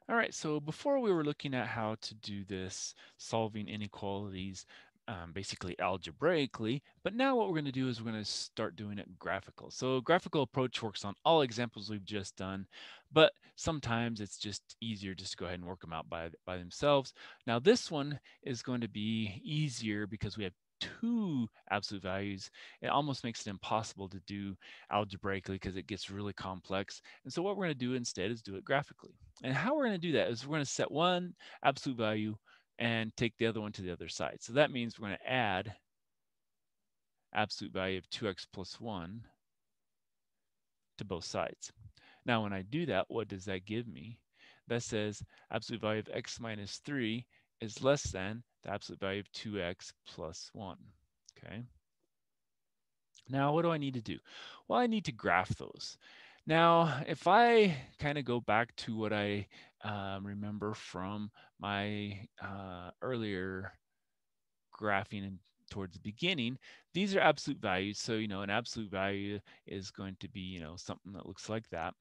All right, so before we were looking at how to do this, solving inequalities basically algebraically, but now what we're going to do is we're going to start doing it graphical. So graphical approach works on all examples we've just done, but sometimes it's just easier just to go ahead and work them out by themselves. Now this one is going to be easier because we have two absolute values. It almost makes it impossible to do algebraically because it gets really complex. And so what we're going to do instead is do it graphically. And how we're going to do that is we're going to set one absolute value and take the other one to the other side. So that means we're going to add absolute value of 2x plus 1 to both sides. Now, when I do that, what does that give me? That says absolute value of x minus 3 is less than the absolute value of 2x plus 1. Okay. Now, what do I need to do? Well, I need to graph those. Now, if I kind of go back to what I remember from my earlier graphing and towards the beginning, these are absolute values. So, an absolute value is going to be, something that looks like that.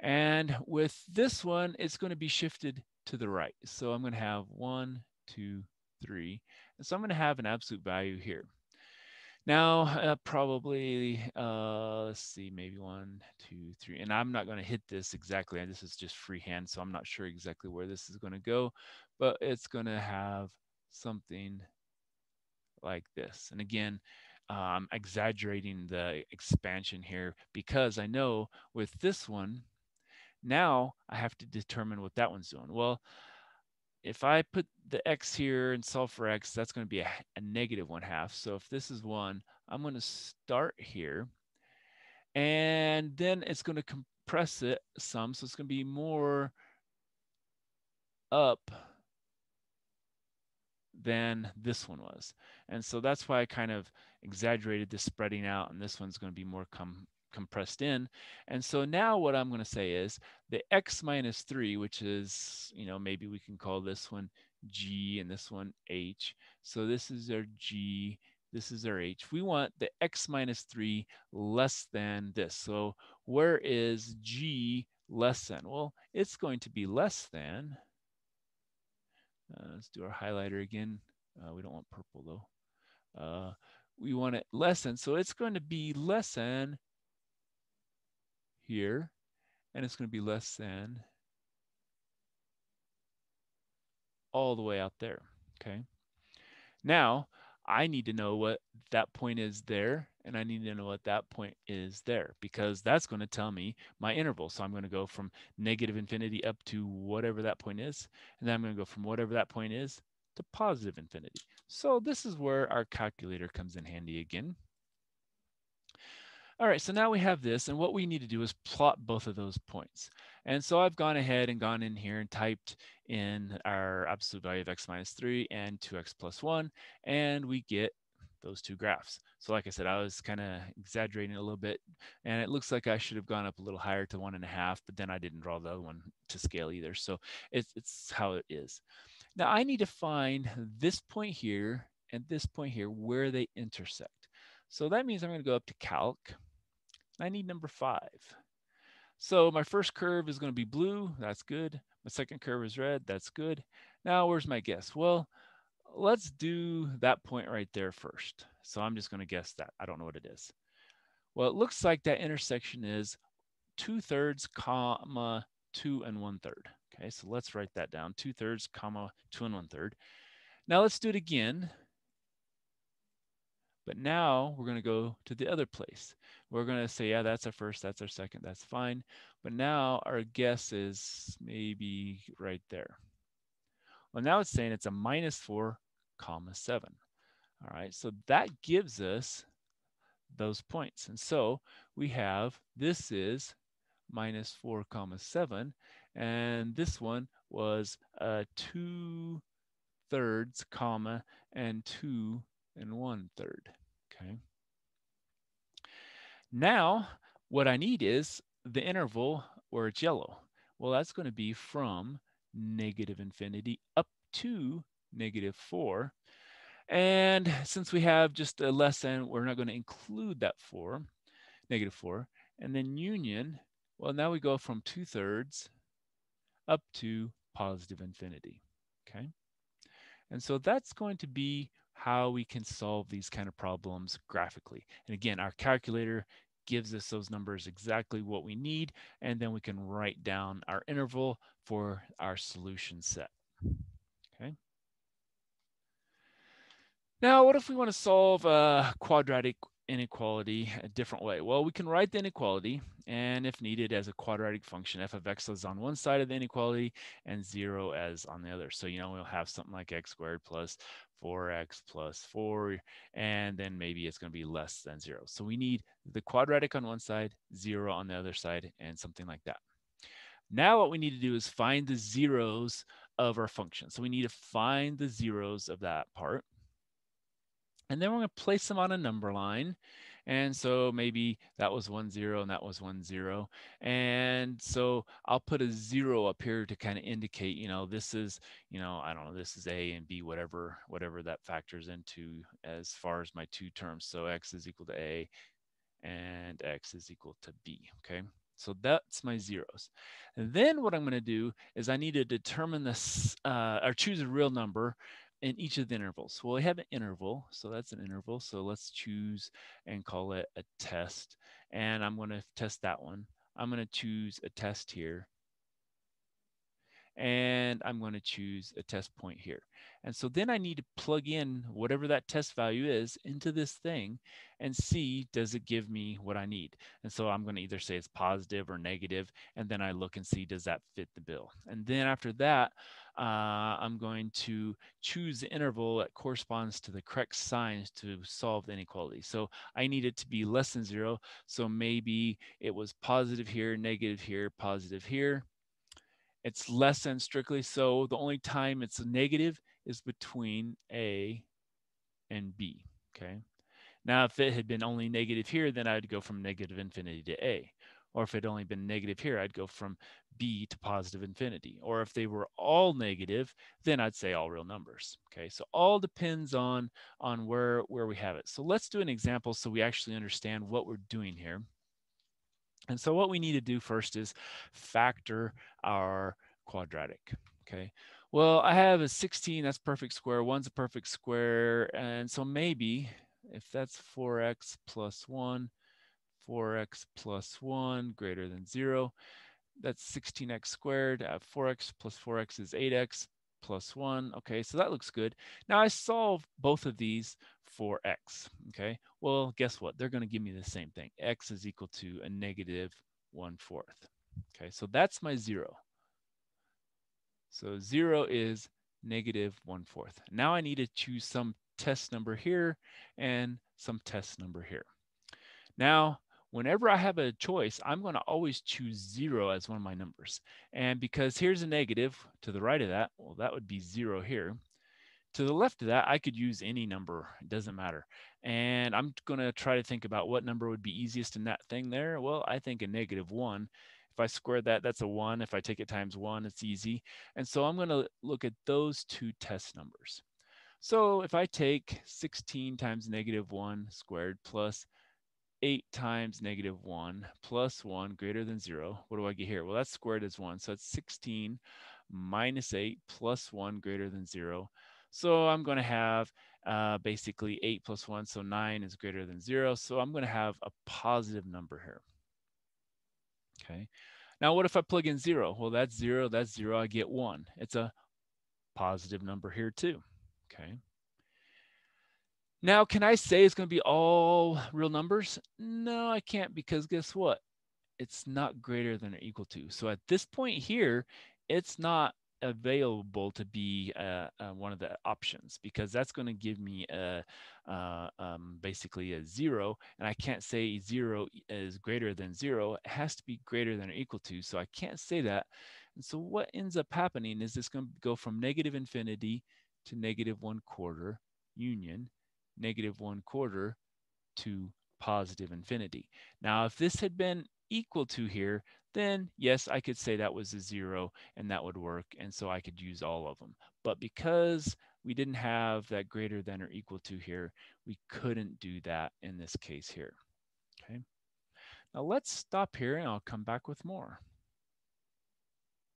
And with this one, it's going to be shifted to the right. So I'm going to have 1, 2, 3. And so I'm going to have an absolute value here. Now, probably, let's see, maybe 1, 2, 3. And I'm not going to hit this exactly. This is just freehand, so I'm not sure exactly where this is going to go, but it's going to have something like this. And again, I'm exaggerating the expansion here because I know with this one, now I have to determine what that one's doing. Well, if I put the x here and solve for x, that's going to be a negative 1/2. So if this is 1, I'm going to start here. And then it's going to compress it some. So it's going to be more up than this one was. And so that's why I kind of exaggerated this spreading out. And this one's going to be more compressed in. And so now what I'm going to say is the x minus 3, which is, maybe we can call this one g and this one h. So this is our g, this is our h. We want the x minus 3 less than this. So where is g less than? Well, it's going to be less than, let's do our highlighter again. We don't want purple though. We want it less than, so it's going to be less than here, and it's going to be less than all the way out there, okay? Now, I need to know what that point is there, and I need to know what that point is there, because that's going to tell me my interval. So I'm going to go from negative infinity up to whatever that point is, and then I'm going to go from whatever that point is to positive infinity. So this is where our calculator comes in handy again. All right, so now we have this, and what we need to do is plot both of those points. And so I've gone ahead and gone in here and typed in our absolute value of x minus 3 and 2x plus 1, and we get those two graphs. So like I said, I was kind of exaggerating a little bit, and it looks like I should have gone up a little higher to 1.5, but then I didn't draw the other one to scale either. So it's how it is. Now I need to find this point here and this point here where they intersect. So that means I'm going to go up to Calc. I need number 5. So my first curve is going to be blue. That's good. My second curve is red. That's good. Now, where's my guess? Well, let's do that point right there first. So I'm just going to guess that. I don't know what it is. Well, it looks like that intersection is 2/3, comma, 2 1/3. Okay, so let's write that down. 2/3, comma, 2 1/3. Now let's do it again. But now we're going to go to the other place. We're going to say, yeah, that's our first, that's our second, that's fine. But now our guess is maybe right there. Well, now it's saying it's a -4, comma 7. All right, so that gives us those points. And so we have, this is -4, comma 7. And this one was 2/3, comma, and 2 1/3. Okay. Now, what I need is the interval where it's yellow. Well, that's going to be from negative infinity up to -4. And since we have just a less than, we're not going to include that 4, -4. And then union, well, now we go from 2/3 up to positive infinity. Okay. And so that's going to be how we can solve these kind of problems graphically. And again, our calculator gives us those numbers exactly what we need, and then we can write down our interval for our solution set. Okay. Now, what if we want to solve a quadratic inequality a different way? Well, we can write the inequality, and if needed, as a quadratic function. F of x is on one side of the inequality and 0 as on the other. So, we'll have something like x squared plus 4x plus 4, and then maybe it's going to be less than 0. So we need the quadratic on one side, 0 on the other side, and something like that. Now what we need to do is find the zeros of our function. So we need to find the zeros of that part. And then we're going to place them on a number line. And so maybe that was 1, 0, and that was 1, 0. And so I'll put a 0 up here to kind of indicate, this is, I don't know, this is A and B, whatever that factors into as far as my two terms. So x is equal to A and x is equal to B, okay? So that's my zeros. And then what I'm going to do is I need to determine this, or choose a real number in each of the intervals. Well, we have an interval, so that's an interval. So let's choose and call it a test. And I'm going to test that one. I'm going to choose a test here. And I'm going to choose a test point here. And so then I need to plug in whatever that test value is into this thing and see, does it give me what I need? And so I'm going to either say it's positive or negative, and then I look and see, does that fit the bill? And then after that, I'm going to choose the interval that corresponds to the correct signs to solve the inequality. So I need it to be less than 0. So maybe it was positive here, negative here, positive here. It's less than strictly, so the only time it's negative is between A and B, okay? Now, if it had been only negative here, then I'd go from negative infinity to A. Or if it had only been negative here, I'd go from B to positive infinity. Or if they were all negative, then I'd say all real numbers, okay? So all depends on where we have it. So let's do an example so we actually understand what we're doing here. And so what we need to do first is factor our quadratic, okay? Well, I have a 16, that's perfect square, 1's a perfect square, and so maybe if that's 4x plus 1, 4x plus 1 greater than 0, that's 16x squared. 4x plus 4x is 8x plus 1. Okay, so that looks good. Now I solve both of these for x. Okay, well, guess what? They're going to give me the same thing. X is equal to a negative 1/4. Okay, so that's my 0. So 0 is negative 1/4. Now I need to choose some test number here and some test number here. Now, whenever I have a choice, I'm going to always choose 0 as one of my numbers. And because here's a negative to the right of that, well, that would be 0 here. To the left of that, I could use any number. It doesn't matter. And I'm going to try to think about what number would be easiest in that thing there. Well, I think a negative 1. If I square that, that's a 1. If I take it times 1, it's easy. And so I'm going to look at those two test numbers. So if I take 16 times negative 1 squared plus 8 times negative 1 plus 1 greater than 0. What do I get here? Well, that's squared as 1. So it's 16 minus 8 plus 1 greater than 0. So I'm going to have basically 8 plus 1. So 9 is greater than 0. So I'm going to have a positive number here. Okay. Now, what if I plug in 0? Well, that's 0. That's 0. I get 1. It's a positive number here too. Okay. Now, can I say it's going to be all real numbers? No, I can't, because guess what? It's not greater than or equal to. So at this point here, it's not available to be one of the options, because that's going to give me basically a 0, and I can't say 0 is greater than 0. It has to be greater than or equal to, so I can't say that. And so what ends up happening is it's going to go from negative infinity to negative 1/4 union negative 1/4 to positive infinity. Now, if this had been equal to here, then yes, I could say that was a 0 and that would work. And so I could use all of them. But because we didn't have that greater than or equal to here, we couldn't do that in this case here. Okay. Now let's stop here and I'll come back with more.